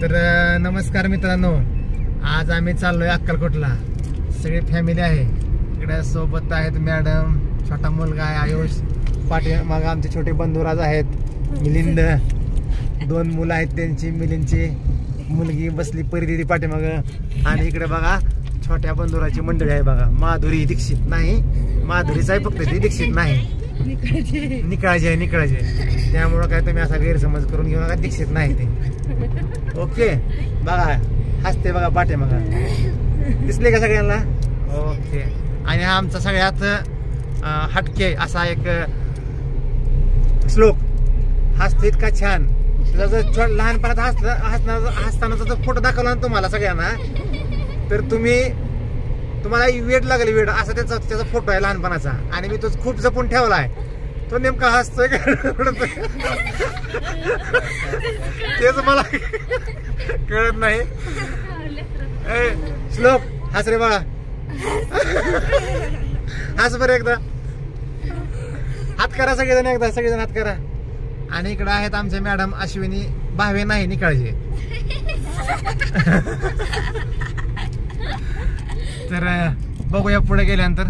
तर नमस्कार मित्रांनो, आज आम्ही चाललोय अक्कलकोटला. सगळी फॅमिली आहे. इकडे सोबत आहेत मॅडम, छोटा मुलगा आहे आयुष, पाठीमाग आमचे छोटे बंधुराज आहेत, मिलिंद, 2 मुलं आहेत त्यांची, मिलिंदची मुलगी बसली परिदिदी पाठीमाग. आणि इकडे बघा छोट्या बंधुराची मंडळी आहे बघा. माधुरी दीक्षित नाही, माधुरीच आहे फक्त, ती दीक्षित नाही, निकाळजी आहे, निकाळजी. त्यामुळं काय तुम्ही असा गैरसमज करून घेऊ नका, दीक्षित नाही ते. ओके, बघा हसते बघा पाठीमाग, दिसले का सगळ्यांना? ओके. आणि हा आमचा सगळ्यात हटके असा एक श्लोक, हसतो इतका छान. जर लहानपणात हसतानाचा जर फोटो दाखवला ना तुम्हाला सगळ्यांना, तर तुम्हाला वेड लागेल, वेड असा त्याचा फोटो आहे लहानपणाचा. आणि मी तो खूप जपून ठेवला आहे. तो नेमका हसतोय तेच मला कळत नाही. श्लोक हस रे बाळा, हस बरं एकदा, हात करा सगळेजण, एकदा सगळेजण हात करा. आणि इकडे आहेत आमच्या मॅडम अश्विनी भावे नाही निकाळजी. तर बघूया पुढे गेल्यानंतर.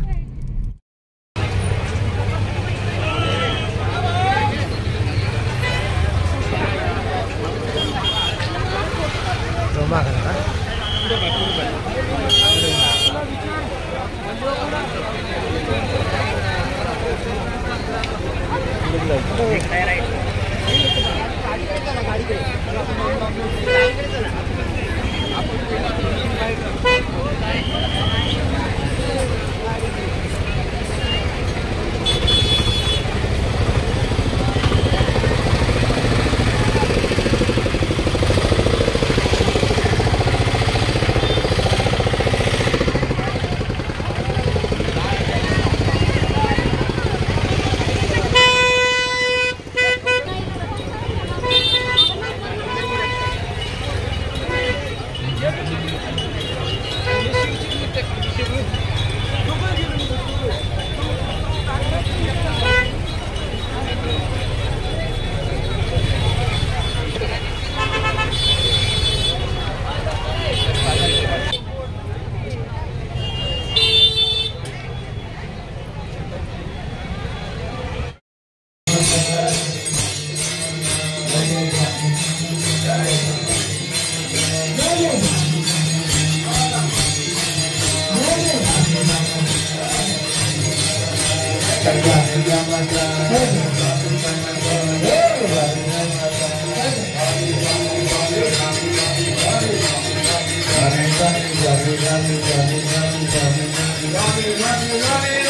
Johnny,